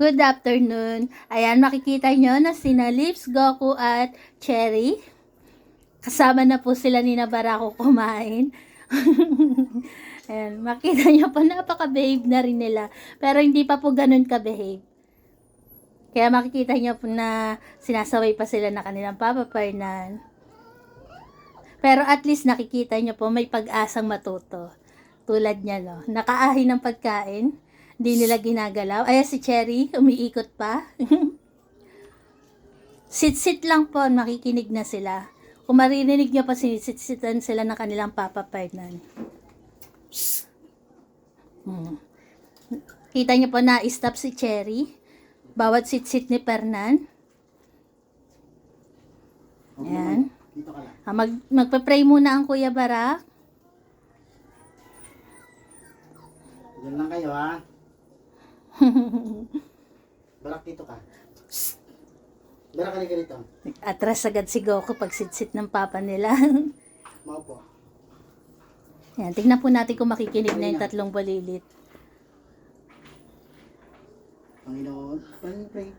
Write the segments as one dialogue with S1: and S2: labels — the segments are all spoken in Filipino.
S1: Good afternoon. Ayan, makikita nyo na sina Lips, Goku at Cherry. Kasama na po sila ni Barako kumain. Ayan, makita nyo po napaka-behave na rin nila. Pero hindi pa po ganun ka-behave. Kaya makikita nyo po na sinasaway pa sila na kanilang Papa Fernan. Pero at least nakikita nyo po may pag-asang matuto. Tulad niya, no? Nakaahin ng pagkain. Hindi nila ginagalaw. Ayan si Cherry, umiikot pa. Sit-sit lang po, makikinig na sila. Kung maririnig nyo pa, sinisit-sitan sila ng kanilang Papa Fernan. Kita nyo po na stop si Cherry. Bawat sit-sit ni Fernan. Ayan. Magpa-pray muna ang Kuya Barak.
S2: Diyan lang kayo, ha? Barak, dito ka. Barak, halika dito.
S1: Atras agad si Goku pag sit-sit ng papa nila.
S2: Maupo.
S1: Yan, tignan po natin kung makikinig na yung tatlong balilit.
S2: Panginoon, pray.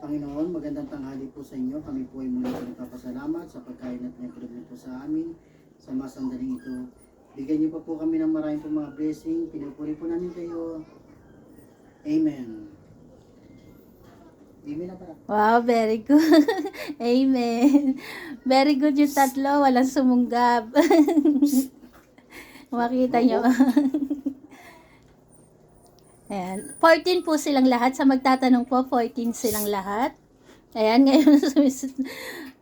S2: Panginoon, magandang tanghali po sa inyo. Kami po ay muli nagpapasalamat sa pagkain at pinagpulog niyo po sa amin. Sa mga sandaling ito, bigyan niyo pa po kami ng maraming po mga blessing. Pinupuri po namin kayo. Amen. Amen na para.
S1: Wow, very good. Amen. Very good yung tatlo. Walang sumunggab. Makita nyo. Ayan. 14 po silang lahat. Sa magtatanong po, 14 silang lahat. Ayan, ngayon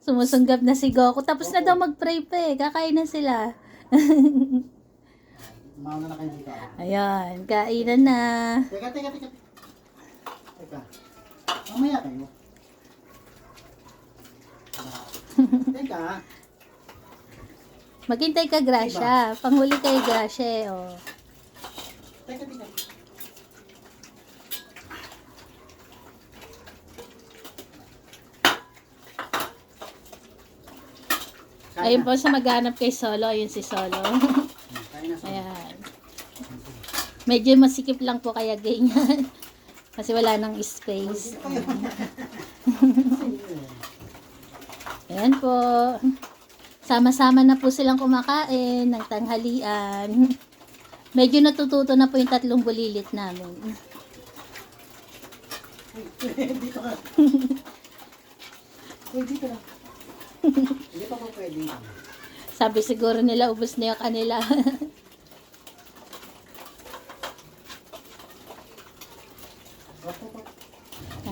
S1: sumusunggab na si Goku. Tapos na daw mag-pray pa eh. Kakain na sila.
S2: Mauna na kayo dito.
S1: Ayan, kainan na.
S2: Teka. Teka. Mamaya kayo. Teka.
S1: Maghintay ka, Gracia. Panghuli kay Gracia, oh.
S2: Teka.
S1: Ayun po sa maghanap kay Solo. Ayun si Solo.
S2: Kain na sa.
S1: Ayan. Medyo masikip lang po kaya ganyan. Kasi wala nang space. Ayan po. Sama-sama na po silang kumakain ng tanghalian. Medyo natututo na po yung tatlong bulilit namin.
S2: Dito ka. Uy, dito na. Hindi pa po pwede.
S1: Sabi siguro nila ubos na yung kanila.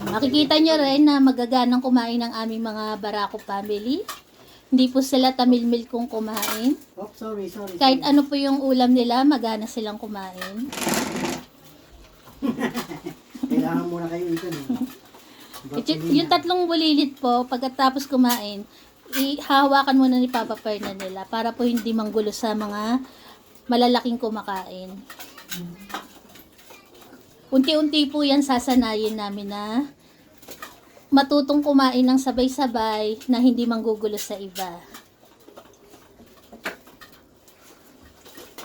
S1: Makikita nyo rin na magaganang kumain ng aming mga Barako family. Hindi po sila tamilmil kung kumain.
S2: Oh, sorry.
S1: Kahit ano po yung ulam nila, magana silang kumain.
S2: Kailangan muna kayo ito, no?
S1: Yung tatlong bulilit po, pagkatapos kumain, ihawakan muna ni Papa Fernan nila para po hindi manggulo sa mga malalaking kumakain. Unti-unti po yan sasanayin namin na matutong kumain ng sabay-sabay na hindi manggugulo sa iba.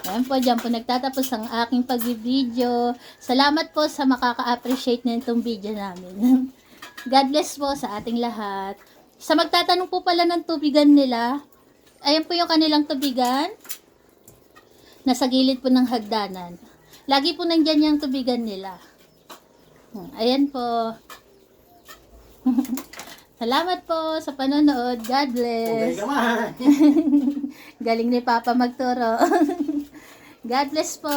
S1: Ayan po, dyan po nagtatapos ang aking pag-video. Salamat po sa makaka-appreciate na itong video namin. God bless po sa ating lahat. Sa magtatanong po pala ng tubigan nila, ayan po yung kanilang tubigan. Nasa gilid po ng hagdanan. Lagi po nandyan yung tubigan nila. Ayan po. Salamat po sa panonood. God bless. Galing ni Papa magturo. God bless po.